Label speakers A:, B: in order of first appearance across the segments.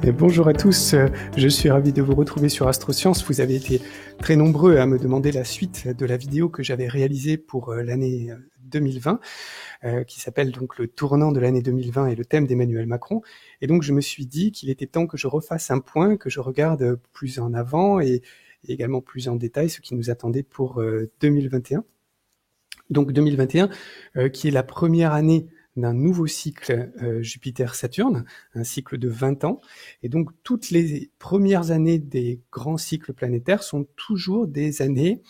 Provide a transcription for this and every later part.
A: Et bonjour à tous, je suis ravi de vous retrouver sur Astroscience. Vous avez été très nombreux à me demander la suite de la vidéo que j'avais réalisée pour l'année 2020, qui s'appelle donc le tournant de l'année 2020 et le thème d'Emmanuel Macron. Et donc je me suis dit qu'il était temps que je refasse un point, que je regarde plus en avant et également plus en détail ce qui nous attendait pour 2021. Donc 2021, qui est la première année d'un nouveau cycle Jupiter-Saturne, un cycle de 20 ans. Et donc, toutes les premières années des grands cycles planétaires sont toujours des années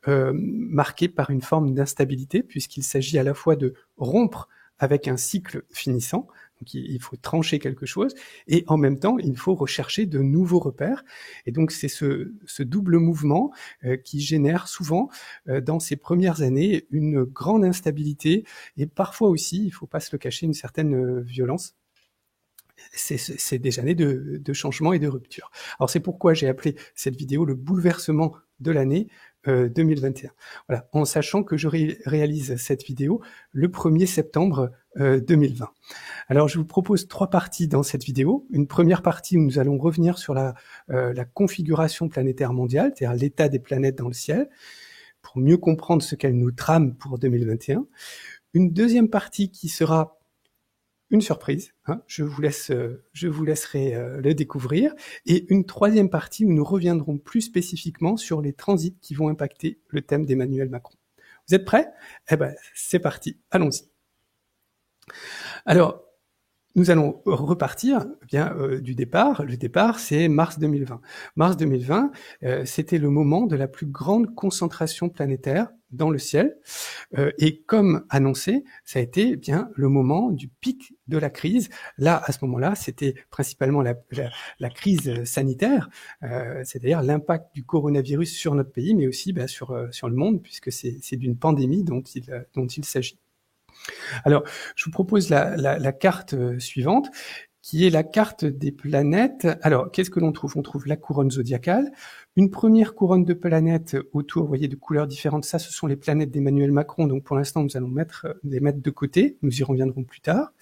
A: marquées par une forme d'instabilité, puisqu'il s'agit à la fois de rompre avec un cycle finissant, donc il faut trancher quelque chose, et en même temps, il faut rechercher de nouveaux repères. Et donc, c'est ce double mouvement qui génère souvent, dans ces premières années, une grande instabilité, et parfois aussi, il ne faut pas se le cacher, une certaine violence. C'est des années de changement et de rupture. Alors, c'est pourquoi j'ai appelé cette vidéo le bouleversement de l'année 2021. Voilà, en sachant que je réalise cette vidéo le 1er septembre 2020. Alors, je vous propose 3 parties dans cette vidéo. Une première partie où nous allons revenir sur la configuration planétaire mondiale, c'est-à-dire l'état des planètes dans le ciel, pour mieux comprendre ce qu'elles nous trament pour 2021. Une deuxième partie qui sera une surprise, hein, je vous laisserai le découvrir, et une troisième partie où nous reviendrons plus spécifiquement sur les transits qui vont impacter le thème d'Emmanuel Macron. Vous êtes prêts? Eh ben, c'est parti, allons-y. Alors, nous allons repartir du départ. Le départ, c'est mars 2020. Mars 2020, c'était le moment de la plus grande concentration planétaire dans le ciel. Et comme annoncé, ça a été le moment du pic de la crise. Là, à ce moment-là, c'était principalement la crise sanitaire, c'est-à-dire l'impact du coronavirus sur notre pays, mais aussi sur le monde, puisque c'est d'une pandémie dont il s'agit. Alors, je vous propose la carte suivante, qui est la carte des planètes. Alors, qu'est-ce que l'on trouve? On trouve la couronne zodiacale, une première couronne de planètes autour, vous voyez, de couleurs différentes. Ça, ce sont les planètes d'Emmanuel Macron. Donc, pour l'instant, nous allons les mettre de côté. Nous y reviendrons plus tard.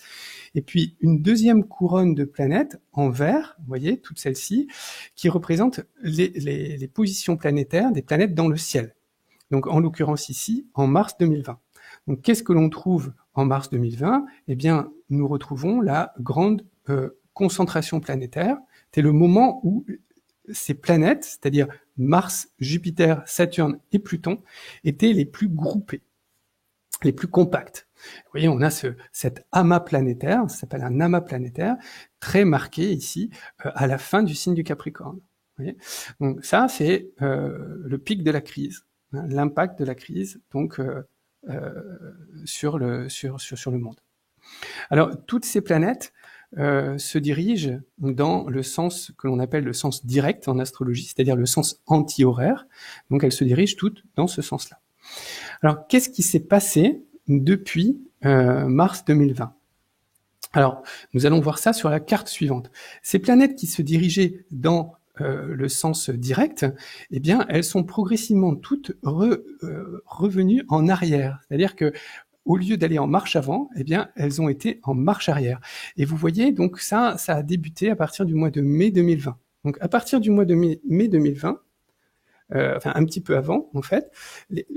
A: Et puis, une deuxième couronne de planètes en vert, vous voyez, toutes celles-ci, qui représentent les positions planétaires des planètes dans le ciel. Donc, en l'occurrence ici, en mars 2020. Donc, qu'est-ce que l'on trouve en mars 2020? Eh bien, nous retrouvons la grande concentration planétaire. C'est le moment où ces planètes, c'est-à-dire Mars, Jupiter, Saturne et Pluton, étaient les plus groupées, les plus compactes. Vous voyez, on a cet amas planétaire, ça s'appelle un amas planétaire, très marqué ici, à la fin du signe du Capricorne. Vous voyez, donc ça, c'est le pic de la crise, hein, l'impact de la crise, donc sur le monde. Alors, toutes ces planètes se dirigent dans le sens que l'on appelle le sens direct en astrologie, c'est-à-dire le sens anti-horaire. Donc, elles se dirigent toutes dans ce sens-là. Alors, qu'est-ce qui s'est passé depuis mars 2020? Alors, nous allons voir ça sur la carte suivante. Ces planètes qui se dirigeaient dans le sens direct, eh bien, elles sont progressivement toutes revenues en arrière. C'est-à-dire que au lieu d'aller en marche avant, eh bien, elles ont été en marche arrière. Et vous voyez, donc ça a débuté à partir du mois de mai 2020. Donc, à partir du mois de mai 2020, enfin un petit peu avant, en fait,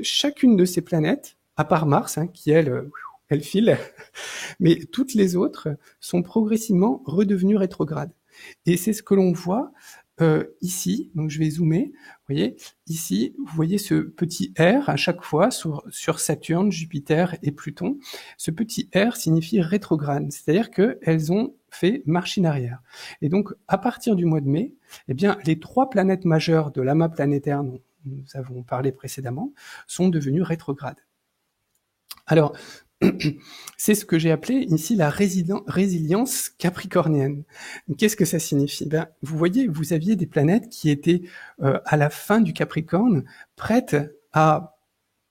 A: chacune de ces planètes, à part Mars, hein, qui elle file, mais toutes les autres sont progressivement redevenues rétrogrades. Et c'est ce que l'on voit ici, donc je vais zoomer, vous voyez, ici, vous voyez ce petit R à chaque fois sur Saturne, Jupiter et Pluton. Ce petit R signifie rétrograde, c'est-à-dire qu'elles ont fait marche in arrière. Et donc, à partir du mois de mai, eh bien, les 3 planètes majeures de l'amas planétaire dont nous avons parlé précédemment sont devenues rétrogrades. Alors, c'est ce que j'ai appelé ici la résilience capricornienne. Qu'est-ce que ça signifie? Vous voyez, vous aviez des planètes qui étaient à la fin du Capricorne, prêtes à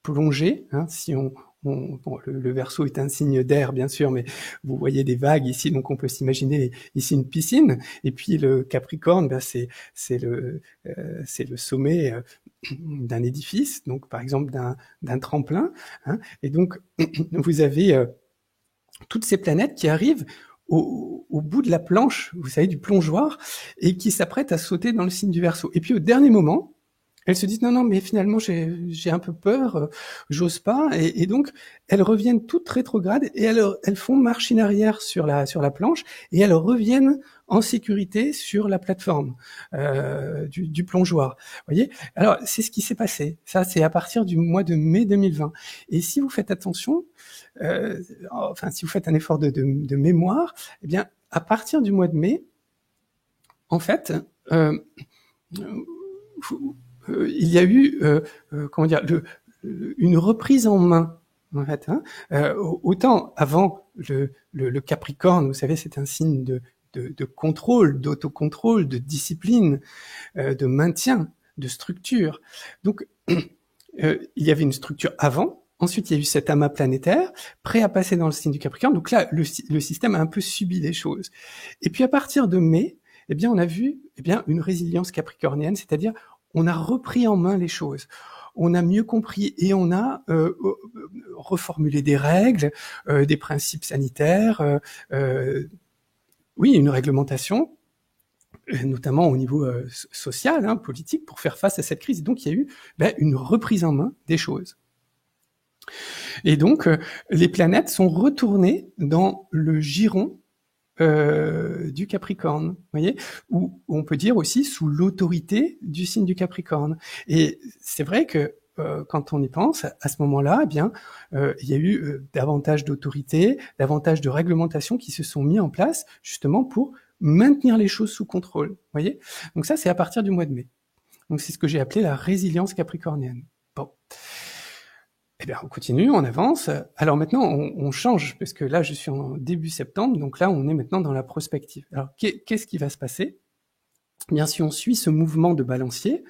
A: plonger, hein, si le Verseau est un signe d'air, bien sûr, mais vous voyez des vagues ici, donc on peut s'imaginer ici une piscine. Et puis le Capricorne, c'est le sommet d'un édifice, donc par exemple d'un tremplin, hein. Et donc vous avez toutes ces planètes qui arrivent au bout de la planche, vous savez, du plongeoir, et qui s'apprêtent à sauter dans le signe du Verseau. Et puis au dernier moment, elles se disent non, mais finalement j'ai un peu peur, j'ose pas, et donc elles reviennent toutes rétrogrades et elles font marche in arrière sur la planche et elles reviennent en sécurité sur la plateforme du plongeoir. Vous voyez ? Alors c'est ce qui s'est passé. Ça c'est à partir du mois de mai 2020. Et si vous faites attention, si vous faites un effort de mémoire, eh bien à partir du mois de mai, en fait, il y a eu une reprise en main, en fait. Autant avant le Capricorne, vous savez, c'est un signe de contrôle, d'autocontrôle, de discipline, de maintien, de structure. Donc il y avait une structure avant. Ensuite, il y a eu cet amas planétaire, prêt à passer dans le signe du Capricorne. Donc là, le système a un peu subi les choses. Et puis à partir de mai, eh bien, on a vu une résilience capricornienne, c'est-à-dire on a repris en main les choses, on a mieux compris et on a reformulé des règles, des principes sanitaires, une réglementation, notamment au niveau social, politique, pour faire face à cette crise. Donc il y a eu une reprise en main des choses. Et donc les planètes sont retournées dans le giron du Capricorne, vous voyez, ou on peut dire aussi sous l'autorité du signe du Capricorne. Et c'est vrai que quand on y pense, à ce moment-là, eh bien, il y a eu davantage d'autorité, davantage de réglementations qui se sont mis en place justement pour maintenir les choses sous contrôle. Vous voyez ? Donc ça, c'est à partir du mois de mai. Donc c'est ce que j'ai appelé la résilience capricornienne. Bon. Eh bien, on continue, on avance. Alors maintenant, on change, parce que là, je suis en début septembre, donc là, on est maintenant dans la prospective. Alors, qu'est-ce qui va se passer ? Eh bien, si on suit ce mouvement de balancier,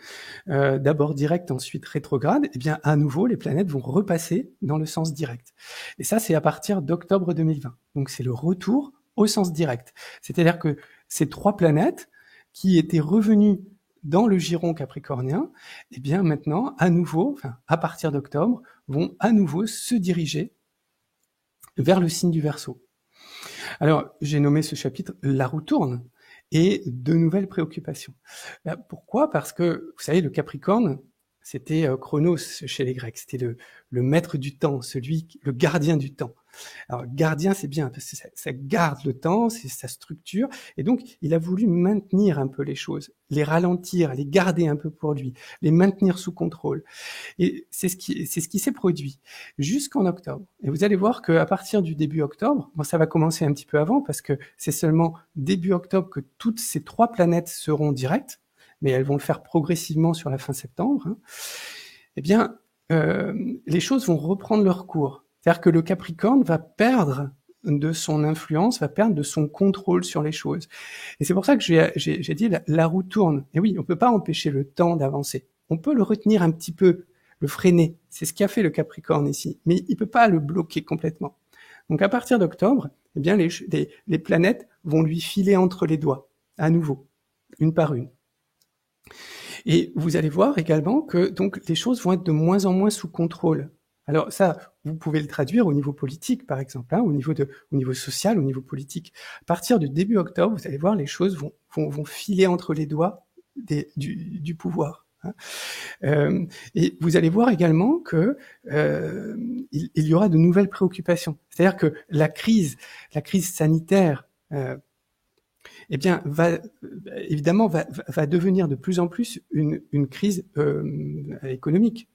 A: d'abord direct, ensuite rétrograde, eh bien, à nouveau, les planètes vont repasser dans le sens direct. Et ça, c'est à partir d'octobre 2020. Donc, c'est le retour au sens direct. C'est-à-dire que ces 3 planètes qui étaient revenues dans le giron capricornien, eh bien maintenant, à nouveau, à partir d'octobre, vont à nouveau se diriger vers le signe du Verseau. Alors, j'ai nommé ce chapitre « La roue tourne » et de nouvelles préoccupations. Pourquoi ? Parce que, vous savez, le Capricorne, c'était Chronos chez les Grecs, c'était le maître du temps, le gardien du temps. Alors, gardien, c'est bien, parce que ça garde le temps, c'est sa structure, et donc, il a voulu maintenir un peu les choses, les ralentir, les garder un peu pour lui, les maintenir sous contrôle. Et c'est ce qui s'est produit jusqu'en octobre. Et vous allez voir qu'à partir du début octobre, ça va commencer un petit peu avant, parce que c'est seulement début octobre que toutes ces 3 planètes seront directes, mais elles vont le faire progressivement sur la fin septembre. Eh bien, les choses vont reprendre leur cours. C'est-à-dire que le Capricorne va perdre de son influence, va perdre de son contrôle sur les choses. Et c'est pour ça que j'ai dit la roue tourne. Et oui, on peut pas empêcher le temps d'avancer. On peut le retenir un petit peu, le freiner. C'est ce qu'a fait le Capricorne ici. Mais il peut pas le bloquer complètement. Donc à partir d'octobre, eh bien les planètes vont lui filer entre les doigts, à nouveau, une par une. Et vous allez voir également que donc les choses vont être de moins en moins sous contrôle. Alors ça, vous pouvez le traduire au niveau politique, par exemple, au niveau social, au niveau politique. À partir du début octobre, vous allez voir, les choses vont filer entre les doigts du pouvoir. Et vous allez voir également que il y aura de nouvelles préoccupations. C'est-à-dire que la crise sanitaire, eh bien, va devenir de plus en plus une crise économique,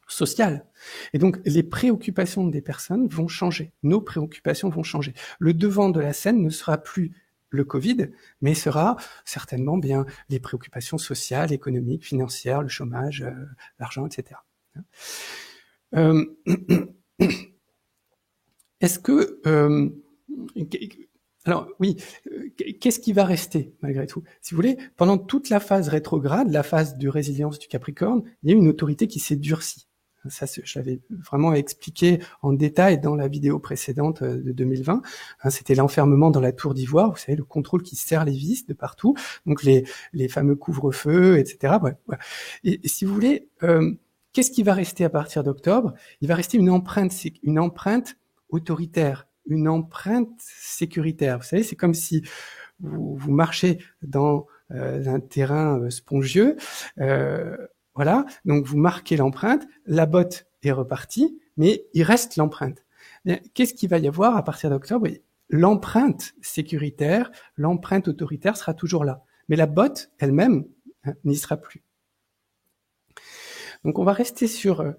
A: sociale. Et donc, les préoccupations des personnes vont changer. Nos préoccupations vont changer. Le devant de la scène ne sera plus le Covid, mais sera certainement bien les préoccupations sociales, économiques, financières, le chômage, l'argent, etc. Est-ce que... alors oui, qu'est-ce qui va rester malgré tout ? Si vous voulez, pendant toute la phase rétrograde, la phase de résilience du Capricorne, il y a eu une autorité qui s'est durcie. Ça, je l'avais vraiment expliqué en détail dans la vidéo précédente de 2020. C'était l'enfermement dans la tour d'ivoire, vous savez, le contrôle qui serre les vis de partout, donc les fameux couvre-feux, etc. Bref, voilà. Et si vous voulez, qu'est-ce qui va rester à partir d'octobre ? Il va rester une empreinte autoritaire, une empreinte sécuritaire. Vous savez, c'est comme si vous marchez dans un terrain spongieux, voilà, donc vous marquez l'empreinte, la botte est repartie, mais il reste l'empreinte. Qu'est-ce qu'il va y avoir à partir d'octobre? L'empreinte sécuritaire, l'empreinte autoritaire sera toujours là, mais la botte elle-même n'y sera plus. Donc on va rester sur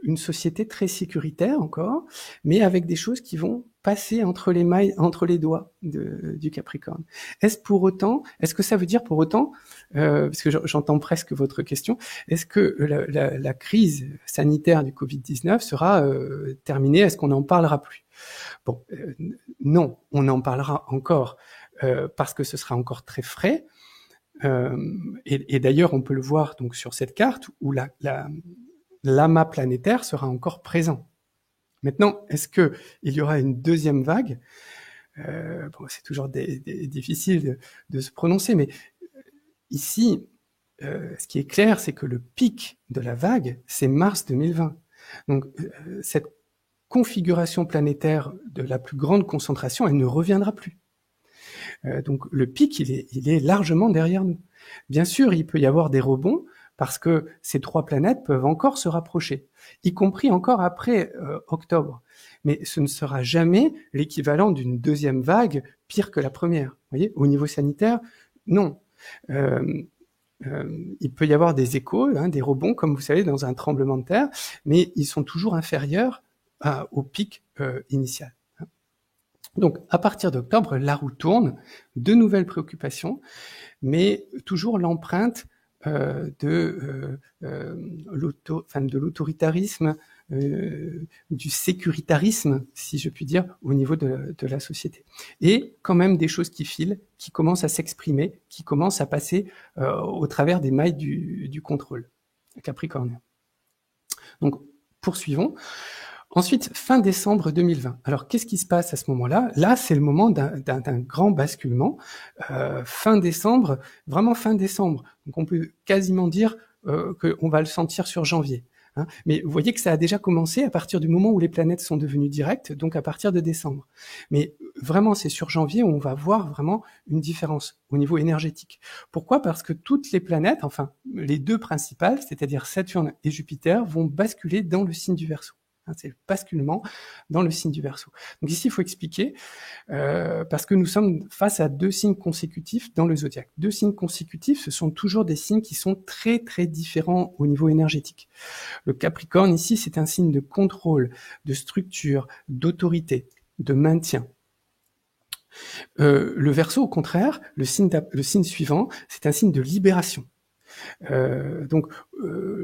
A: une société très sécuritaire encore, mais avec des choses qui vont passer entre les mailles, entre les doigts du Capricorne. Est-ce que ça veut dire pour autant, parce que j'entends presque votre question, est-ce que la crise sanitaire du Covid-19 sera terminée? Est-ce qu'on n'en parlera plus? Bon, non, on en parlera encore parce que ce sera encore très frais. Et d'ailleurs, on peut le voir donc sur cette carte où l'amas planétaire sera encore présent. Maintenant, est-ce que il y aura une deuxième vague? Bon, c'est toujours difficile de se prononcer, mais ici, ce qui est clair, c'est que le pic de la vague, c'est mars 2020. Donc, cette configuration planétaire de la plus grande concentration, elle ne reviendra plus. Donc le pic, il est largement derrière nous. Bien sûr, il peut y avoir des rebonds parce que ces trois planètes peuvent encore se rapprocher, y compris encore après octobre. Mais ce ne sera jamais l'équivalent d'une deuxième vague pire que la première. Vous voyez, au niveau sanitaire, non. Il peut y avoir des échos, des rebonds, comme vous savez, dans un tremblement de terre, mais ils sont toujours inférieurs au pic initial. Donc, à partir d'octobre, la roue tourne, de nouvelles préoccupations, mais toujours l'empreinte de l'autoritarisme, du sécuritarisme, si je puis dire, au niveau de la société. Et quand même des choses qui filent, qui commencent à s'exprimer, qui commencent à passer au travers des mailles du contrôle capricornien. Donc, poursuivons. Ensuite, fin décembre 2020. Alors, qu'est-ce qui se passe à ce moment-là? Là, c'est le moment d'un grand basculement. Fin décembre, vraiment fin décembre. Donc, on peut quasiment dire qu'on va le sentir sur janvier. Hein. Mais vous voyez que ça a déjà commencé à partir du moment où les planètes sont devenues directes, donc à partir de décembre. Mais vraiment, c'est sur janvier où on va voir vraiment une différence au niveau énergétique. Pourquoi? Parce que toutes les planètes, enfin les deux principales, c'est-à-dire Saturne et Jupiter, vont basculer dans le signe du Verseau. C'est le basculement dans le signe du Verseau. Donc ici, il faut expliquer, parce que nous sommes face à deux signes consécutifs dans le zodiaque. Deux signes consécutifs, ce sont toujours des signes qui sont très très différents au niveau énergétique. Le Capricorne, ici, c'est un signe de contrôle, de structure, d'autorité, de maintien. Le Verseau, au contraire, le signe suivant, c'est un signe de libération. Donc,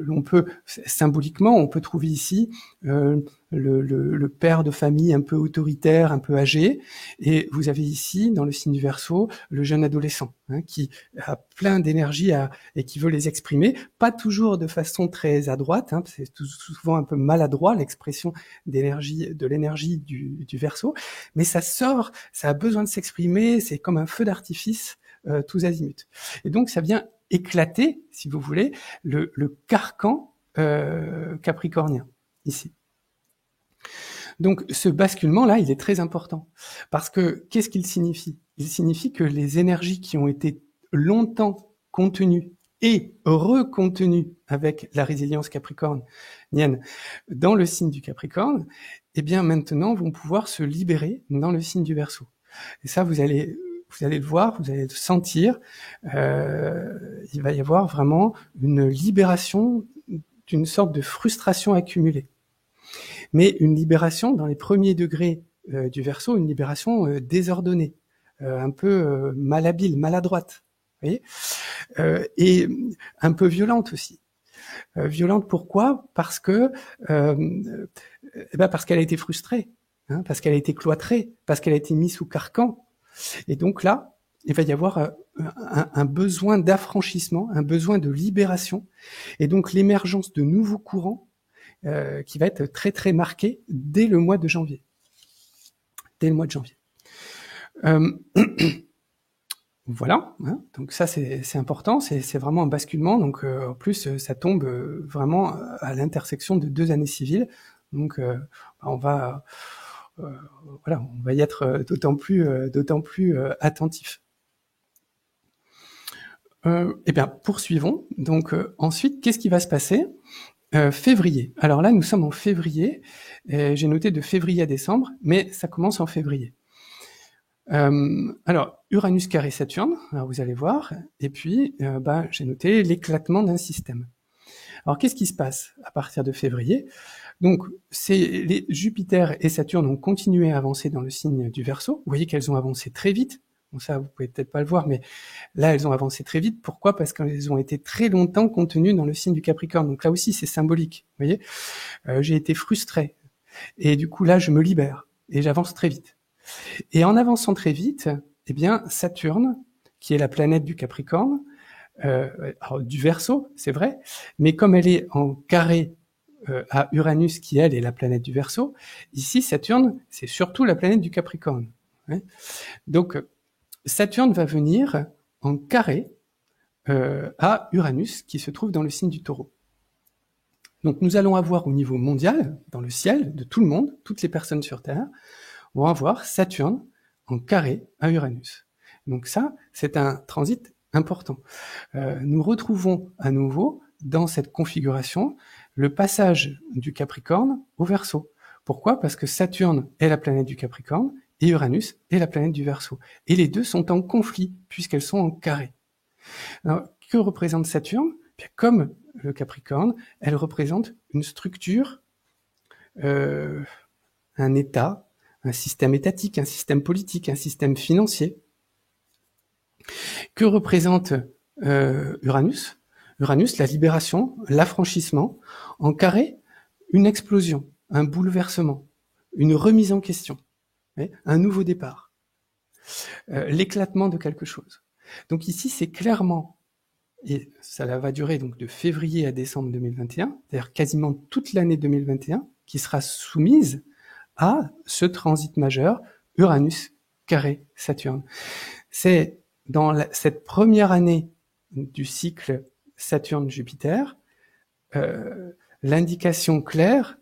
A: on peut symboliquement, on peut trouver ici le père de famille un peu autoritaire, un peu âgé, et vous avez ici, dans le signe du Verseau, le jeune adolescent qui a plein d'énergie et qui veut les exprimer, pas toujours de façon très à droite, c'est souvent un peu maladroit l'expression de l'énergie du Verseau, mais ça sort, ça a besoin de s'exprimer, c'est comme un feu d'artifice tous azimuts. Et donc, ça vient éclater, si vous voulez, le carcan capricornien, ici. Donc, ce basculement-là, il est très important. Parce que, qu'est-ce qu'il signifie? Il signifie que les énergies qui ont été longtemps contenues et recontenues avec la résilience capricornienne dans le signe du Capricorne, eh bien, maintenant, vont pouvoir se libérer dans le signe du Verseau. Et ça, vous allez le voir, vous allez le sentir, il va y avoir vraiment une libération d'une sorte de frustration accumulée. Mais une libération dans les premiers degrés du Verseau, une libération désordonnée, un peu malhabile, maladroite, vous voyez, et un peu violente aussi. Violente pourquoi? Parce que parce qu'elle a été frustrée, parce qu'elle a été cloîtrée, parce qu'elle a été mise sous carcan. Et donc là, il va y avoir un besoin d'affranchissement, un besoin de libération, et donc l'émergence de nouveaux courants qui va être très très marqué dès le mois de janvier. Dès le mois de janvier. Voilà, donc ça c'est important, c'est vraiment un basculement, donc en plus ça tombe vraiment à l'intersection de deux années civiles, donc on va voilà, on va y être d'autant plus attentif. Eh bien, poursuivons. Donc ensuite, qu'est-ce qui va se passer? Février. Alors là, nous sommes en février. J'ai noté de février à décembre, mais ça commence en février. Alors, Uranus carré Saturne, alors vous allez voir, et puis j'ai noté l'éclatement d'un système. Alors, qu'est-ce qui se passe à partir de février? Donc, les Jupiter et Saturne ont continué à avancer dans le signe du Verseau. Vous voyez qu'elles ont avancé très vite. Bon, ça, vous pouvez peut-être pas le voir, mais là, elles ont avancé très vite. Pourquoi? Parce qu'elles ont été très longtemps contenues dans le signe du Capricorne. Donc là aussi, c'est symbolique. Vous voyez, j'ai été frustré. Et du coup, là, je me libère. Et j'avance très vite. Et en avançant très vite, eh bien, Saturne, qui est la planète du Capricorne, alors, du Verseau, c'est vrai, mais comme elle est en carré à Uranus, qui elle est la planète du Verseau, ici, Saturne, c'est surtout la planète du Capricorne. Hein. Donc, Saturne va venir en carré à Uranus, qui se trouve dans le signe du Taureau. Donc, nous allons avoir au niveau mondial, dans le ciel, de tout le monde, toutes les personnes sur Terre, vont avoir Saturne en carré à Uranus. Donc ça, c'est un transit important. Nous retrouvons à nouveau dans cette configuration le passage du Capricorne au Verseau. Pourquoi? Parce que Saturne est la planète du Capricorne et Uranus est la planète du Verseau. Et les deux sont en conflit puisqu'elles sont en carré. Alors, que représente Saturne? Bien, comme le Capricorne, elle représente une structure, un État, un système étatique, un système politique, un système financier. Que représente Uranus? Uranus, la libération, l'affranchissement. En carré, une explosion, un bouleversement, une remise en question, un nouveau départ, l'éclatement de quelque chose. Donc ici, c'est clairement, et ça va durer donc de février à décembre 2021, c'est-à-dire quasiment toute l'année 2021, qui sera soumise à ce transit majeur Uranus carré Saturne. C'est dans cette première année du cycle Saturne-Jupiter l'indication claire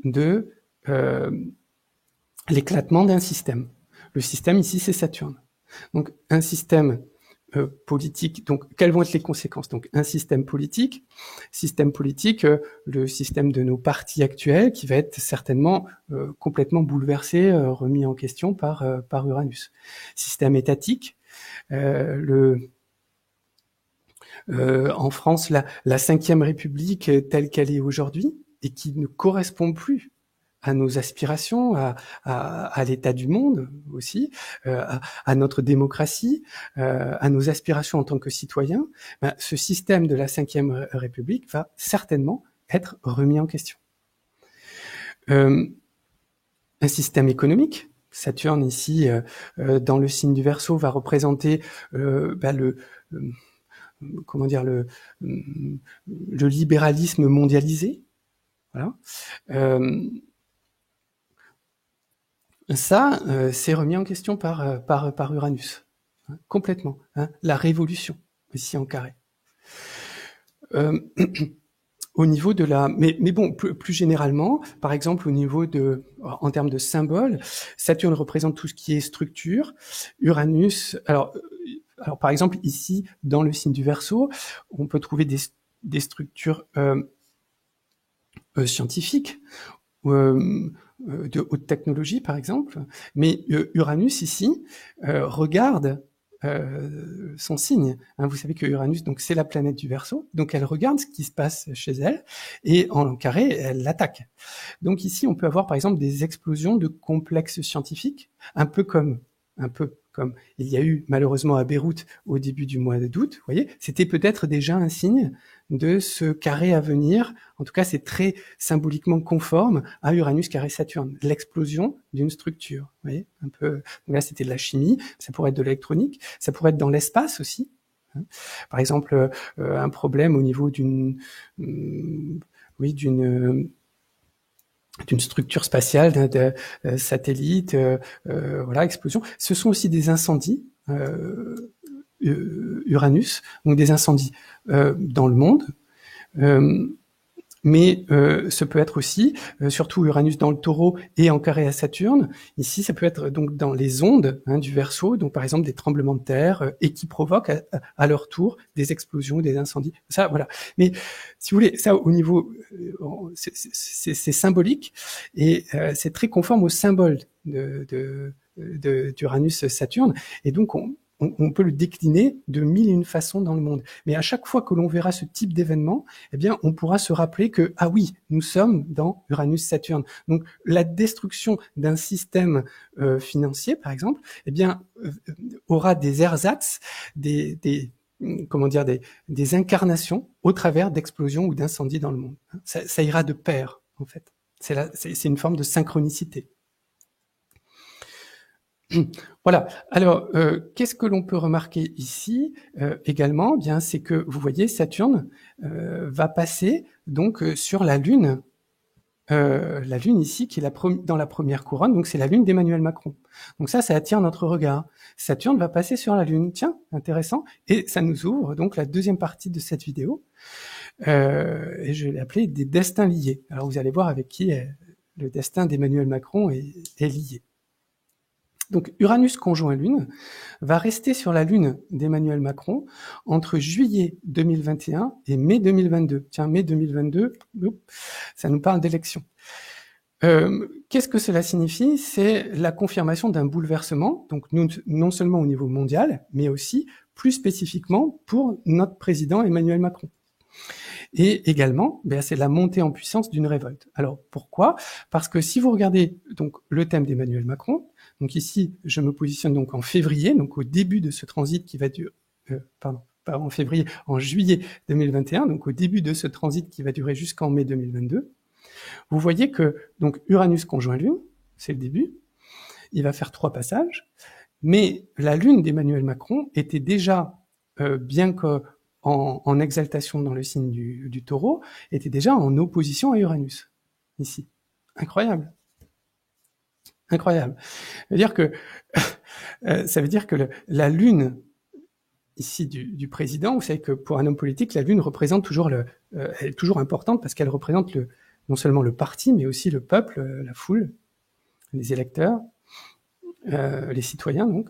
A: de l'éclatement d'un système. Le système ici, c'est Saturne. Donc un système politique. Donc quelles vont être les conséquences? Donc un système politique, le système de nos partis actuels qui va être certainement complètement bouleversé, remis en question par Uranus. Système étatique, en France, la Ve République telle qu'elle est aujourd'hui et qui ne correspond plus à nos aspirations, à l'état du monde aussi, à notre démocratie, à nos aspirations en tant que citoyens, ce système de la Ve République va certainement être remis en question. Un système économique, Saturne ici, dans le signe du Verseau, va représenter le libéralisme mondialisé. Voilà. Ça, c'est remis en question par Uranus, hein, complètement. Hein, la révolution, ici en carré. Au niveau de la, mais bon, plus généralement, par exemple, au niveau en termes de symboles, Saturne représente tout ce qui est structure. Uranus, alors par exemple ici, dans le signe du Verseau, on peut trouver des structures scientifiques. De haute technologie, par exemple, mais Uranus ici regarde son signe. Hein, vous savez que Uranus, donc c'est la planète du Verseau, donc elle regarde ce qui se passe chez elle et en carré, elle l'attaque. Donc ici, on peut avoir par exemple des explosions de complexes scientifiques, un peu comme il y a eu malheureusement à Beyrouth au début du mois d'août. Vous voyez, c'était peut-être déjà un signe de ce carré à venir. En tout cas, c'est très symboliquement conforme à Uranus carré Saturne, l'explosion d'une structure. Vous voyez, un peu. Donc là, c'était de la chimie, ça pourrait être de l'électronique, ça pourrait être dans l'espace aussi. Par exemple, un problème au niveau d'une structure spatiale, d'un satellite, voilà, explosion. Ce sont aussi des incendies, Uranus, donc des incendies dans le monde. Mais ça peut être aussi, surtout Uranus dans le Taureau et en carré à Saturne. Ici, ça peut être donc dans les ondes du Verseau, donc par exemple des tremblements de terre, et qui provoquent à leur tour des explosions, des incendies. Ça, voilà. Mais si vous voulez, ça au niveau, c'est symbolique et c'est très conforme au symbole d'Uranus-Saturne. Et donc on peut le décliner de 1001 façons dans le monde. Mais à chaque fois que l'on verra ce type d'événement, eh bien, on pourra se rappeler que, ah oui, nous sommes dans Uranus-Saturne. Donc, la destruction d'un système financier, par exemple, eh bien, aura des ersatz, des incarnations au travers d'explosions ou d'incendies dans le monde. Ça ira de pair, en fait. C'est une forme de synchronicité. Voilà. Alors, qu'est-ce que l'on peut remarquer ici également? Bien, c'est que vous voyez, Saturne va passer donc sur la Lune ici qui est dans la première couronne. Donc, c'est la Lune d'Emmanuel Macron. Donc ça attire notre regard. Saturne va passer sur la Lune. Tiens, intéressant. Et ça nous ouvre donc la deuxième partie de cette vidéo. Et je l'ai appelée des destins liés. Alors, vous allez voir avec qui le destin d'Emmanuel Macron est lié. Donc Uranus conjoint Lune va rester sur la Lune d'Emmanuel Macron entre juillet 2021 et mai 2022. Tiens, mai 2022, ça nous parle d'élection. Qu'est-ce que cela signifie? C'est la confirmation d'un bouleversement, donc non seulement au niveau mondial, mais aussi plus spécifiquement pour notre président Emmanuel Macron. Et également, c'est la montée en puissance d'une révolte. Alors pourquoi? Parce que si vous regardez donc le thème d'Emmanuel Macron, donc ici je me positionne donc en février, donc au début de ce transit qui va durer, pas en février, en juillet 2021, donc au début de ce transit qui va durer jusqu'en mai 2022. Vous voyez que donc Uranus conjoint Lune, c'est le début. Il va faire 3 passages, mais la Lune d'Emmanuel Macron était déjà, bien que en exaltation dans le signe du Taureau, était déjà en opposition à Uranus, ici. Incroyable. Incroyable. Ça veut dire que la Lune, ici, du président, vous savez que pour un homme politique, la Lune représente toujours elle est toujours importante parce qu'elle représente non seulement le parti, mais aussi le peuple, la foule, les électeurs, les citoyens, donc.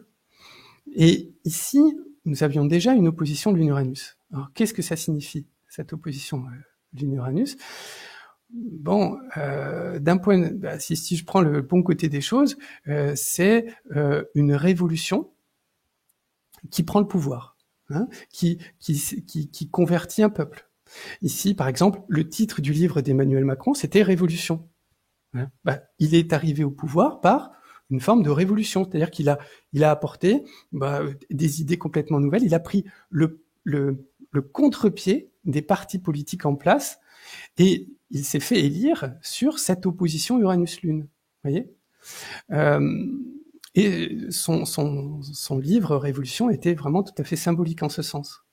A: Et ici, nous avions déjà une opposition de Lune-Uranus. Alors, qu'est-ce que ça signifie, cette opposition Lune-Uranus? Bon, d'un point, si je prends le bon côté des choses, c'est une révolution qui prend le pouvoir, qui convertit un peuple. Ici, par exemple, le titre du livre d'Emmanuel Macron, c'était Révolution. Il est arrivé au pouvoir par une forme de révolution, c'est-à-dire qu'il a apporté des idées complètement nouvelles. Il a pris le contre-pied des partis politiques en place et il s'est fait élire sur cette opposition Uranus-Lune. Voyez, et son livre Révolution était vraiment tout à fait symbolique en ce sens.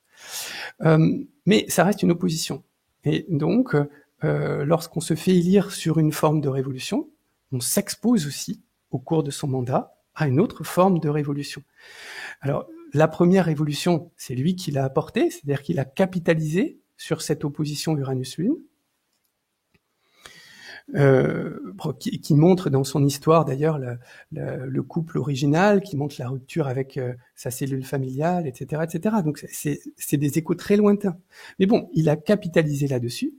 A: Mais ça reste une opposition. Et donc, lorsqu'on se fait élire sur une forme de révolution, on s'expose aussi, au cours de son mandat, à une autre forme de révolution. Alors, la première révolution, c'est lui qui l'a apportée, c'est-à-dire qu'il a capitalisé sur cette opposition Uranus-Lune, qui montre dans son histoire d'ailleurs le couple original, qui montre la rupture avec sa cellule familiale, etc., etc. Donc c'est des échos très lointains. Mais bon, il a capitalisé là-dessus.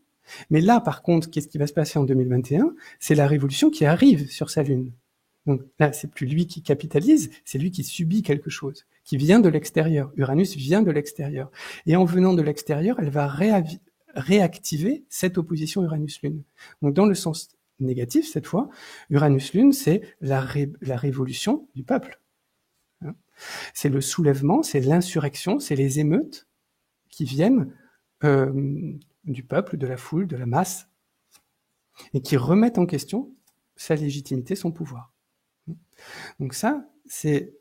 A: Mais là, par contre, qu'est-ce qui va se passer en 2021? C'est la révolution qui arrive sur sa Lune. Donc là, c'est plus lui qui capitalise, c'est lui qui subit quelque chose, qui vient de l'extérieur. Uranus vient de l'extérieur. Et en venant de l'extérieur, elle va réactiver cette opposition Uranus-Lune. Donc dans le sens négatif, cette fois, Uranus-Lune, c'est la révolution du peuple. C'est le soulèvement, c'est l'insurrection, c'est les émeutes qui viennent du peuple, de la foule, de la masse, et qui remettent en question sa légitimité, son pouvoir. Donc ça, c'est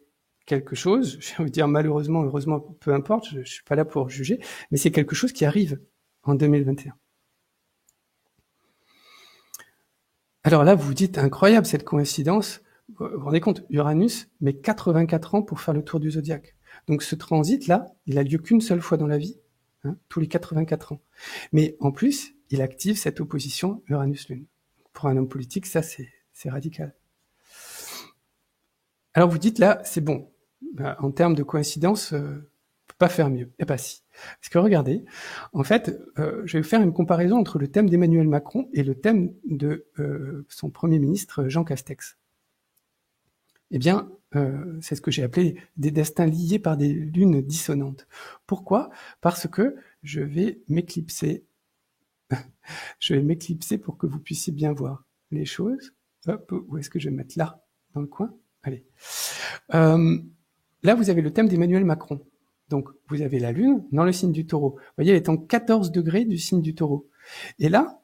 A: quelque chose, j'ai envie de dire malheureusement, heureusement, peu importe, je suis pas là pour juger, mais c'est quelque chose qui arrive en 2021. Alors là, vous vous dites, incroyable cette coïncidence. Vous vous rendez compte, Uranus met 84 ans pour faire le tour du zodiaque. Donc ce transit-là, il a lieu qu'une seule fois dans la vie, tous les 84 ans. Mais en plus, il active cette opposition Uranus-Lune. Pour un homme politique, ça, c'est radical. Alors vous dites là, c'est bon. En termes de coïncidence, on peut pas faire mieux. Eh ben si. Parce que regardez, en fait, je vais vous faire une comparaison entre le thème d'Emmanuel Macron et le thème de son Premier ministre Jean Castex. Eh bien, c'est ce que j'ai appelé des destins liés par des lunes dissonantes. Pourquoi ? Parce que je vais m'éclipser. Je vais m'éclipser pour que vous puissiez bien voir les choses. Hop, où est-ce que je vais mettre là, dans le coin ? Allez. Là, vous avez le thème d'Emmanuel Macron. Donc, vous avez la Lune dans le signe du Taureau. Vous voyez, elle est en 14 degrés du signe du Taureau. Et là,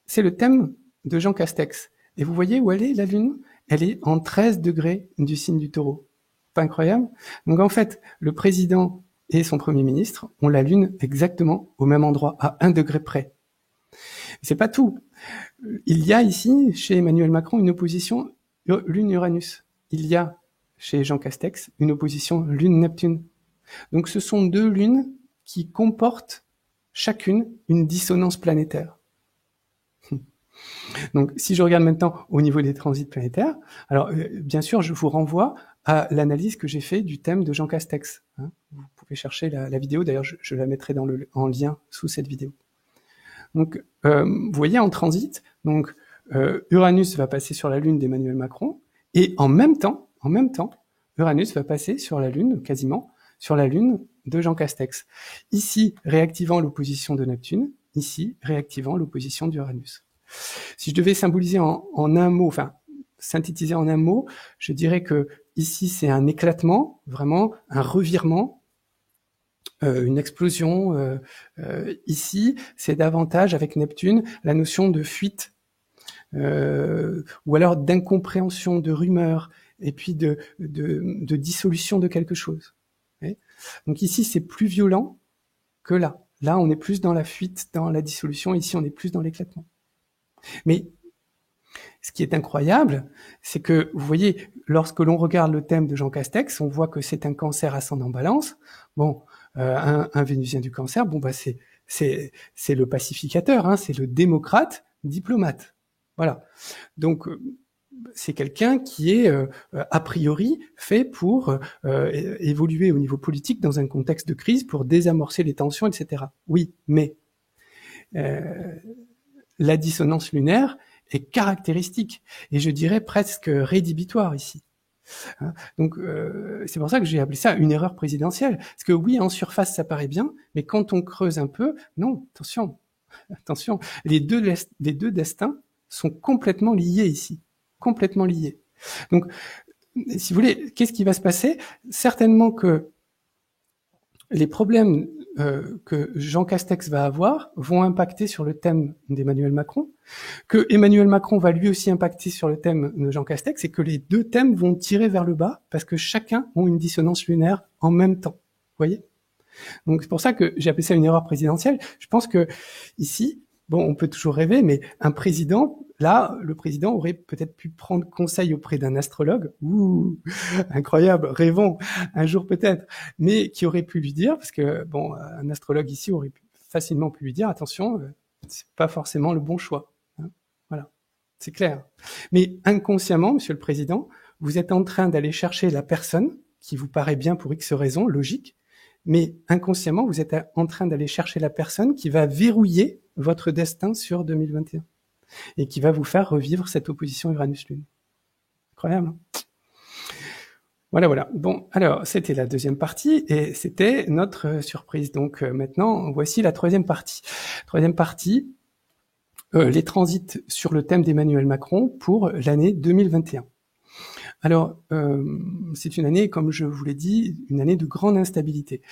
A: c'est le thème de Jean Castex. Et vous voyez où elle est, la Lune ? Elle est en 13 degrés du signe du Taureau. Pas incroyable ? Donc, en fait, le président et son Premier ministre ont la Lune exactement au même endroit, à 1 degré près. C'est pas tout. Il y a ici, chez Emmanuel Macron, une opposition Lune-Uranus. Il y a, chez Jean Castex, une opposition Lune-Neptune. Donc ce sont deux lunes qui comportent chacune une dissonance planétaire. Donc si je regarde maintenant au niveau des transits planétaires, alors bien sûr je vous renvoie à l'analyse que j'ai fait du thème de Jean Castex. Vous pouvez chercher la vidéo, d'ailleurs je la mettrai en lien sous cette vidéo. Donc vous voyez en transit, donc Uranus va passer sur la lune d'Emmanuel Macron, et en même temps, Uranus va passer sur la lune, quasiment, sur la lune de Jean Castex. Ici, réactivant l'opposition de Neptune, ici, réactivant l'opposition d'Uranus. Si je devais symboliser en un mot, enfin, synthétiser en un mot, je dirais que ici, c'est un éclatement, vraiment un revirement, une explosion. Ici, c'est davantage, avec Neptune, la notion de fuite, ou alors d'incompréhension, de rumeur, et puis de dissolution de quelque chose. Donc ici, c'est plus violent que là. Là, on est plus dans la fuite, dans la dissolution. Ici, on est plus dans l'éclatement. Mais ce qui est incroyable, c'est que, vous voyez, lorsque l'on regarde le thème de Jean Castex, on voit que c'est un Cancer ascendant Balance. Bon, un Vénusien du Cancer, bon, bah c'est le pacificateur, hein, c'est le démocrate diplomate. Voilà. Donc c'est quelqu'un qui est a priori fait pour évoluer au niveau politique dans un contexte de crise, pour désamorcer les tensions, etc. Oui, mais la dissonance lunaire est caractéristique, et je dirais presque rédhibitoire ici. Donc c'est pour ça que j'ai appelé ça une erreur présidentielle. Parce que oui, en surface, ça paraît bien, mais quand on creuse un peu, non, attention, les deux destins sont complètement liés ici. Complètement liés. Donc, si vous voulez, qu'est-ce qui va se passer ? Certainement que les problèmes que Jean Castex va avoir vont impacter sur le thème d'Emmanuel Macron, que Emmanuel Macron va lui aussi impacter sur le thème de Jean Castex, et que les deux thèmes vont tirer vers le bas parce que chacun ont une dissonance lunaire en même temps. Vous voyez ? Donc c'est pour ça que j'ai appelé ça une erreur présidentielle. Je pense que ici, bon, on peut toujours rêver, mais un président, là, le président aurait peut-être pu prendre conseil auprès d'un astrologue, incroyable, rêvons, un jour peut-être, mais qui aurait pu lui dire, parce que, bon, un astrologue ici aurait facilement pu lui dire, attention, c'est pas forcément le bon choix. Hein, voilà, c'est clair. Mais inconsciemment, Monsieur le Président, vous êtes en train d'aller chercher la personne qui vous paraît bien pour X raisons, logique, mais inconsciemment, vous êtes en train d'aller chercher la personne qui va verrouiller votre destin sur 2021 et qui va vous faire revivre cette opposition Uranus-Lune. Incroyable, hein ? Voilà. Bon, alors, c'était la deuxième partie et c'était notre surprise. Donc maintenant, voici la troisième partie. Troisième partie, les transits sur le thème d'Emmanuel Macron pour l'année 2021. Alors, c'est une année, comme je vous l'ai dit, une année de grande instabilité.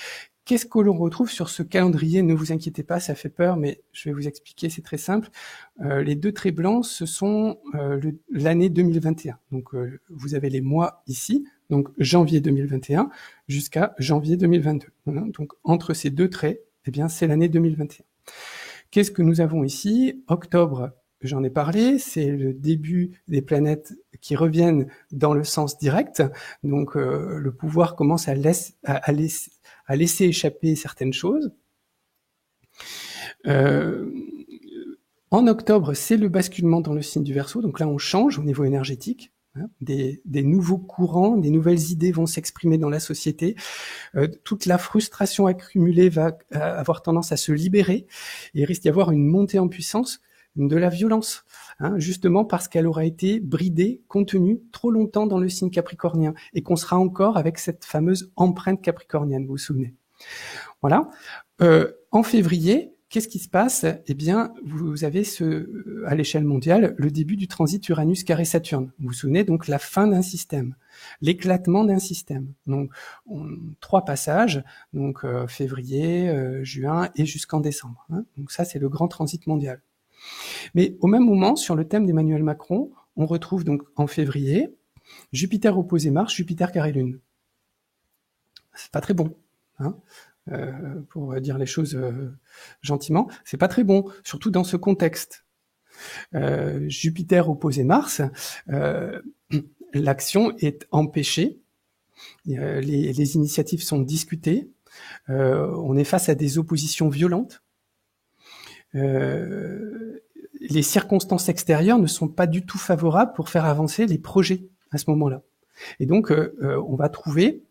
A: Qu'est-ce que l'on retrouve sur ce calendrier ? Ne vous inquiétez pas, ça fait peur, mais je vais vous expliquer, c'est très simple. Les deux traits blancs, ce sont l'année 2021. Donc, vous avez les mois ici, donc janvier 2021 jusqu'à janvier 2022. Donc, entre ces deux traits, eh bien, c'est l'année 2021. Qu'est-ce que nous avons ici ? Octobre, j'en ai parlé, c'est le début des planètes qui reviennent dans le sens direct. Donc, le pouvoir commence à laisser échapper certaines choses. En octobre, c'est le basculement dans le signe du Verseau. Donc là, on change au niveau énergétique. Des nouveaux courants, des nouvelles idées vont s'exprimer dans la société. Toute la frustration accumulée va avoir tendance à se libérer. Et il risque d'y avoir une montée en puissance de la violence, justement parce qu'elle aura été bridée, contenue trop longtemps dans le signe capricornien, et qu'on sera encore avec cette fameuse empreinte capricornienne, vous vous souvenez. Voilà. En février, qu'est-ce qui se passe? Eh bien, vous avez à l'échelle mondiale, le début du transit Uranus carré Saturne. Vous vous souvenez, donc la fin d'un système, l'éclatement d'un système. Donc, 3 passages, donc février, juin et jusqu'en décembre. Donc ça, c'est le grand transit mondial. Mais au même moment, sur le thème d'Emmanuel Macron, on retrouve donc en février Jupiter opposé Mars, Jupiter carré Lune. C'est pas très bon, pour dire les choses gentiment. C'est pas très bon, surtout dans ce contexte. Jupiter opposé Mars, l'action est empêchée, les initiatives sont discutées, on est face à des oppositions violentes. Les circonstances extérieures ne sont pas du tout favorables pour faire avancer les projets à ce moment-là. Et donc, on va trouver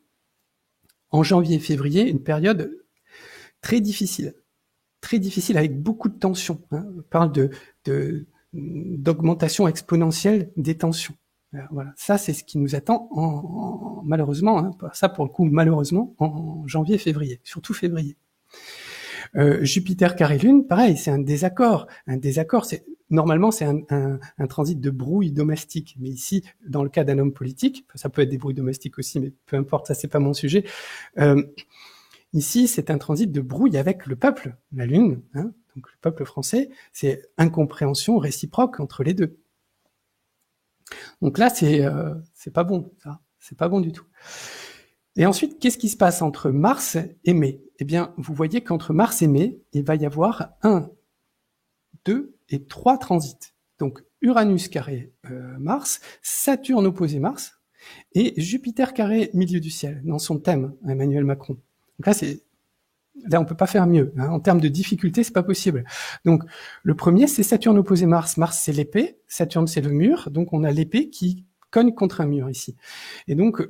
A: en janvier et février une période très difficile avec beaucoup de tensions. On parle d'augmentation exponentielle des tensions. Voilà, ça c'est ce qui nous attend malheureusement, ça pour le coup malheureusement en janvier et février, surtout février. Jupiter carré Lune, pareil, c'est un désaccord. Normalement, c'est un transit de brouille domestique. Mais ici, dans le cas d'un homme politique, ça peut être des brouilles domestiques aussi, mais peu importe, ça c'est pas mon sujet. Ici, c'est un transit de brouille avec le peuple, la Lune, donc le peuple français. C'est incompréhension réciproque entre les deux. Donc là, c'est pas bon, ça. C'est pas bon du tout. Et ensuite, qu'est-ce qui se passe entre Mars et mai? Eh bien, vous voyez qu'entre Mars et mai, il va y avoir 1, 2 et 3 transits. Donc, Uranus carré Mars, Saturne opposé Mars, et Jupiter carré milieu du ciel, dans son thème, Emmanuel Macron. Donc là, on peut pas faire mieux. En termes de difficulté, c'est pas possible. Donc, le premier, c'est Saturne opposé Mars. Mars, c'est l'épée. Saturne, c'est le mur. Donc, on a l'épée qui cogne contre un mur ici. Et donc,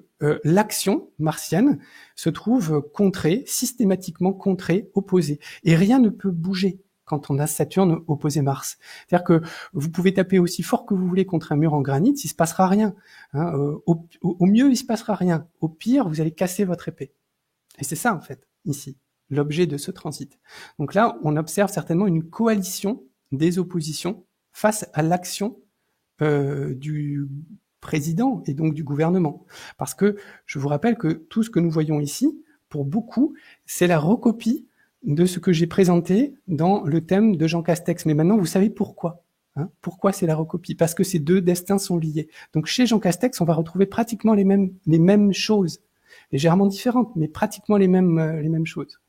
A: l'action martienne se trouve contrée, systématiquement contrée, opposée. Et rien ne peut bouger quand on a Saturne opposé Mars. C'est-à-dire que vous pouvez taper aussi fort que vous voulez contre un mur en granit, il se passera rien. Au mieux, il se passera rien. Au pire, vous allez casser votre épée. Et c'est ça, en fait, ici, l'objet de ce transit. Donc là, on observe certainement une coalition des oppositions face à l'action du président et donc du gouvernement. Parce que je vous rappelle que tout ce que nous voyons ici, pour beaucoup, c'est la recopie de ce que j'ai présenté dans le thème de Jean Castex. Mais maintenant, vous savez pourquoi. Pourquoi c'est la recopie? Parce que ces deux destins sont liés. Donc chez Jean Castex, on va retrouver pratiquement les mêmes choses, légèrement différentes, mais pratiquement les mêmes choses.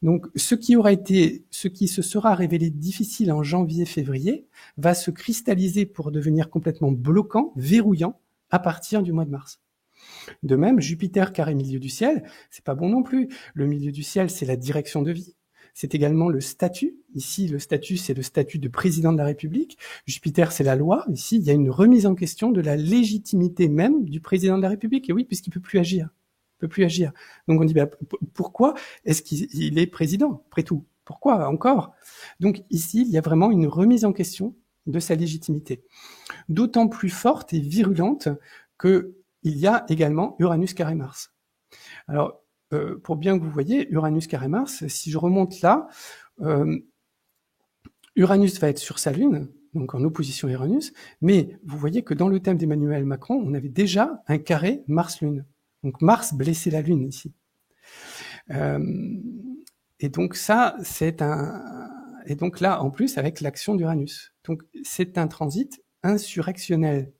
A: Donc, ce qui se sera révélé difficile en janvier-février va se cristalliser pour devenir complètement bloquant, verrouillant, à partir du mois de mars. De même, Jupiter carré milieu du ciel, c'est pas bon non plus. Le milieu du ciel, c'est la direction de vie. C'est également le statut. Ici, le statut, c'est le statut de président de la République. Jupiter, c'est la loi. Ici, il y a une remise en question de la légitimité même du président de la République. Et oui, puisqu'il peut plus agir. Donc on dit, pourquoi est-ce qu'il est président, après tout? Pourquoi encore? Donc ici, il y a vraiment une remise en question de sa légitimité. D'autant plus forte et virulente qu'il y a également Uranus carré Mars. Alors, pour bien que vous voyez, Uranus carré Mars, si je remonte là, Uranus va être sur sa Lune, donc en opposition à Uranus, mais vous voyez que dans le thème d'Emmanuel Macron, on avait déjà un carré Mars-Lune. Donc Mars blessait la Lune ici. Et donc ça, et donc là, en plus, avec l'action d'Uranus. Donc c'est un transit insurrectionnel.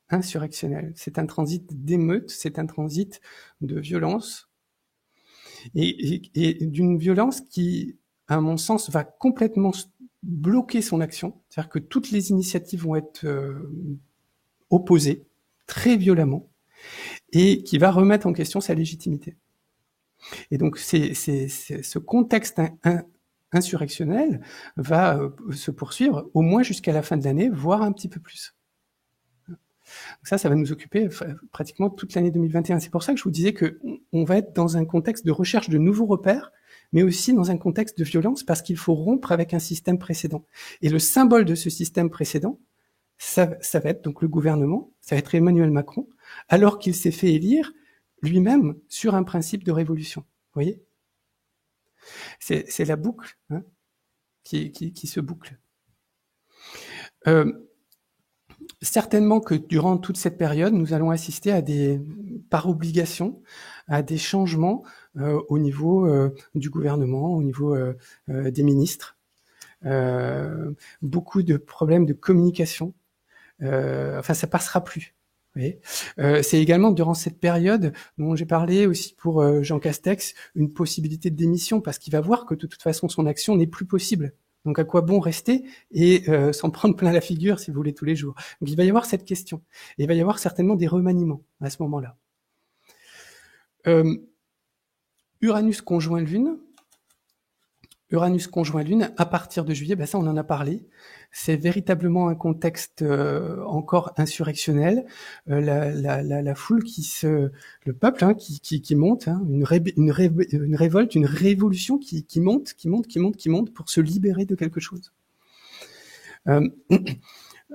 A: C'est un transit d'émeute, c'est un transit de violence. Et d'une violence qui, à mon sens, va complètement bloquer son action. C'est-à-dire que toutes les initiatives vont être opposées très violemment, et qui va remettre en question sa légitimité. Et donc c'est ce contexte insurrectionnelle va se poursuivre au moins jusqu'à la fin de l'année, voire un petit peu plus. Ça va nous occuper pratiquement toute l'année 2021. C'est pour ça que je vous disais qu'on va être dans un contexte de recherche de nouveaux repères, mais aussi dans un contexte de violence, parce qu'il faut rompre avec un système précédent. Et le symbole de ce système précédent, ça va être donc le gouvernement, ça va être Emmanuel Macron, alors qu'il s'est fait élire lui-même sur un principe de révolution. Vous voyez ? C'est la boucle qui se boucle. Certainement que durant toute cette période, nous allons assister par obligation, à des changements au niveau du gouvernement, au niveau des ministres. Beaucoup de problèmes de communication. Ça passera plus. Vous voyez, c'est également durant cette période dont j'ai parlé aussi pour Jean Castex, une possibilité de démission, parce qu'il va voir que de toute façon son action n'est plus possible. Donc à quoi bon rester et s'en prendre plein la figure, si vous voulez, tous les jours. Donc il va y avoir cette question. Et il va y avoir certainement des remaniements à ce moment-là. Uranus conjoint Lune. Uranus conjoint Lune, à partir de juillet, ça on en a parlé. C'est véritablement un contexte encore insurrectionnel. La foule le peuple qui monte, une révolte, une révolution qui monte pour se libérer de quelque chose.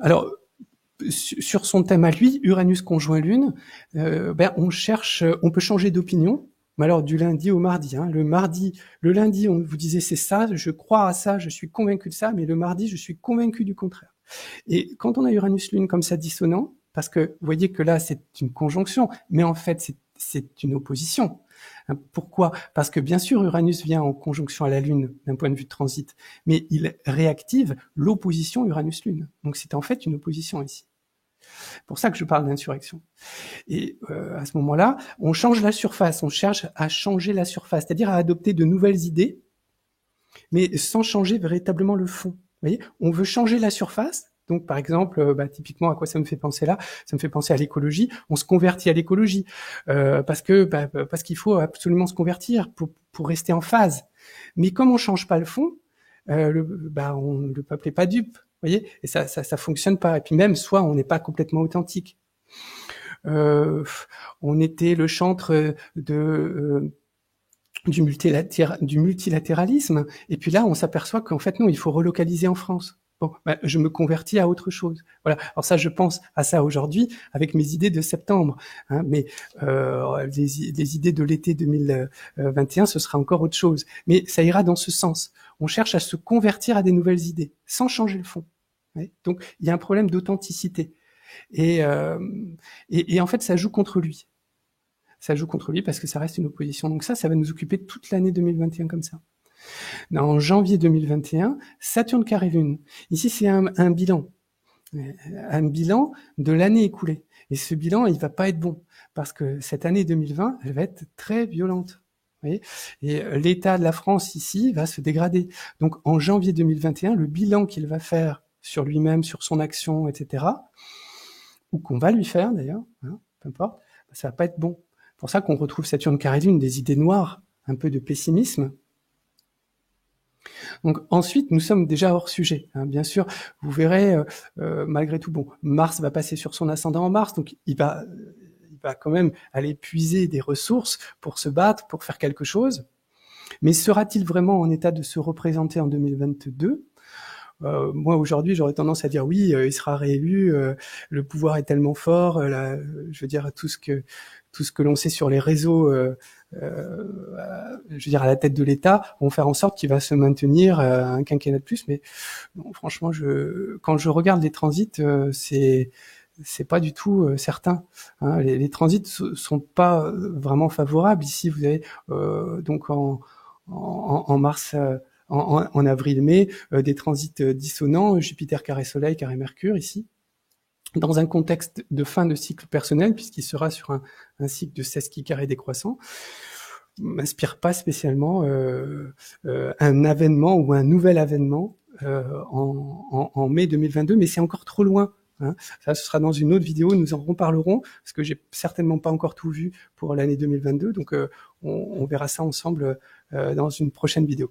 A: Alors, sur son thème à lui, Uranus conjoint Lune, on peut changer d'opinion. Mais alors du lundi au mardi, le lundi, on vous disait c'est ça, je crois à ça, je suis convaincu de ça, mais le mardi, je suis convaincu du contraire. Et quand on a Uranus-Lune comme ça dissonant, parce que vous voyez que là c'est une conjonction, mais en fait c'est une opposition. Pourquoi ? Parce que bien sûr Uranus vient en conjonction à la Lune d'un point de vue de transit, mais il réactive l'opposition Uranus-Lune. Donc c'est en fait une opposition ici. C'est pour ça que je parle d'insurrection. Et à ce moment-là, on change la surface, on cherche à changer la surface, c'est-à-dire à adopter de nouvelles idées, mais sans changer véritablement le fond. Vous voyez, on veut changer la surface. Donc, par exemple, typiquement, à quoi ça me fait penser là ? Ça me fait penser à l'écologie. On se convertit à l'écologie parce qu'il faut absolument se convertir pour rester en phase. Mais comme on change pas le fond, le peuple est pas dupe. Vous voyez, et ça fonctionne pas. Et puis même, soit on n'est pas complètement authentique. On était le chantre du multilatéralisme, et puis là, on s'aperçoit qu'en fait non, il faut relocaliser en France. Bon, je me convertis à autre chose. Voilà. Alors ça, je pense à ça aujourd'hui avec mes idées de septembre. Mais les idées de l'été 2021, ce sera encore autre chose. Mais ça ira dans ce sens. On cherche à se convertir à des nouvelles idées, sans changer le fond. Ouais. Donc, il y a un problème d'authenticité. Et en fait, ça joue contre lui. Ça joue contre lui parce que ça reste une opposition. Donc ça va nous occuper toute l'année 2021 comme ça. En janvier 2021, Saturne carré Lune. Ici, c'est un bilan de l'année écoulée. Et ce bilan, il va pas être bon parce que cette année 2020, elle va être très violente. Vous voyez, et l'état de la France ici va se dégrader. Donc en janvier 2021, le bilan qu'il va faire sur lui-même, sur son action, etc., ou qu'on va lui faire d'ailleurs, peu importe, ça va pas être bon. C'est pour ça qu'on retrouve Saturne carré Lune, des idées noires, un peu de pessimisme. Donc ensuite, nous sommes déjà hors sujet. Bien sûr, vous verrez, malgré tout, Mars va passer sur son ascendant en Mars, donc il va quand même aller puiser des ressources pour se battre, pour faire quelque chose. Mais sera-t-il vraiment en état de se représenter en 2022 ? Moi aujourd'hui j'aurais tendance à dire oui, il sera réélu, le pouvoir est tellement fort, je veux dire tout ce que l'on sait sur les réseaux, je veux dire à la tête de l'État, vont faire en sorte qu'il va se maintenir un quinquennat de plus. Mais non, franchement, quand je regarde les transits, c'est pas du tout certain. Les transits sont pas vraiment favorables. Ici, vous avez donc en mars. En avril-mai, des transits dissonants, Jupiter carré Soleil, carré Mercure, ici, dans un contexte de fin de cycle personnel, puisqu'il sera sur un cycle de sesqui carré décroissant, m'inspire pas spécialement un avènement ou un nouvel avènement en mai 2022, mais c'est encore trop loin Hein. Ça, ce sera dans une autre vidéo, nous en reparlerons, parce que j'ai certainement pas encore tout vu pour l'année 2022, donc on verra ça ensemble dans une prochaine vidéo.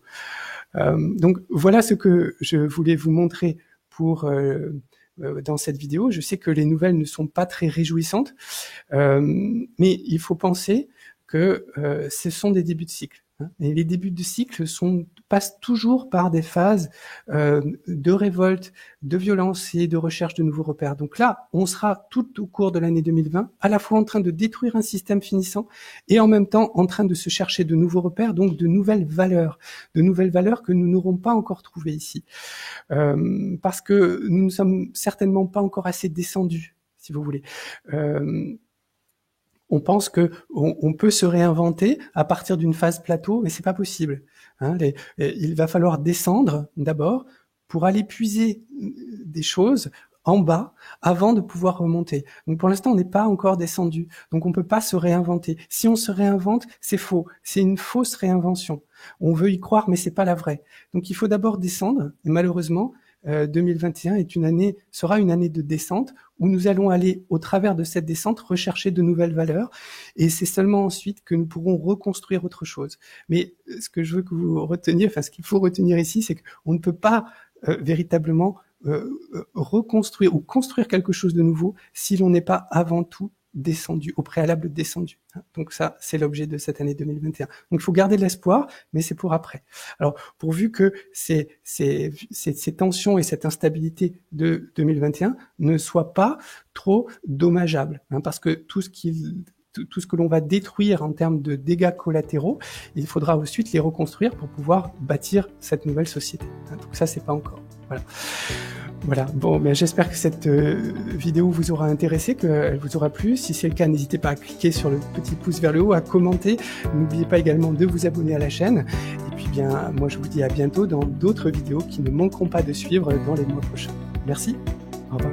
A: Donc voilà ce que je voulais vous montrer pour dans cette vidéo. Je sais que les nouvelles ne sont pas très réjouissantes, mais il faut penser que ce sont des débuts de cycle. Hein, et les débuts de cycle passent toujours par des phases de révolte, de violence et de recherche de nouveaux repères. Donc là, on sera tout au cours de l'année 2020 à la fois en train de détruire un système finissant et en même temps en train de se chercher de nouveaux repères, donc de nouvelles valeurs que nous n'aurons pas encore trouvées ici. Parce que nous ne sommes certainement pas encore assez descendus, si vous voulez. On pense que on peut se réinventer à partir d'une phase plateau, mais c'est pas possible. Hein, il va falloir descendre d'abord pour aller puiser des choses en bas avant de pouvoir remonter. Donc pour l'instant, on n'est pas encore descendu. Donc on peut pas se réinventer. Si on se réinvente, c'est faux. C'est une fausse réinvention. On veut y croire, mais c'est pas la vraie. Donc il faut d'abord descendre. Et malheureusement, 2021 sera une année de descente où nous allons aller, au travers de cette descente, rechercher de nouvelles valeurs. Et c'est seulement ensuite que nous pourrons reconstruire autre chose. Mais ce que je veux que vous reteniez, ce qu'il faut retenir ici, c'est qu'on ne peut pas véritablement reconstruire ou construire quelque chose de nouveau si l'on n'est pas avant tout descendu, au préalable descendu. Donc ça, c'est l'objet de cette année 2021. Donc il faut garder de l'espoir, mais c'est pour après. Alors, pourvu que ces tensions et cette instabilité de 2021 ne soient pas trop dommageables, parce que tout ce que l'on va détruire en termes de dégâts collatéraux, il faudra ensuite les reconstruire pour pouvoir bâtir cette nouvelle société. Donc ça, c'est pas encore. Voilà. Bon, ben j'espère que cette vidéo vous aura intéressé, qu'elle vous aura plu. Si c'est le cas, n'hésitez pas à cliquer sur le petit pouce vers le haut, à commenter. N'oubliez pas également de vous abonner à la chaîne. Et puis bien, moi je vous dis à bientôt dans d'autres vidéos qui ne manqueront pas de suivre dans les mois prochains. Merci. Au revoir.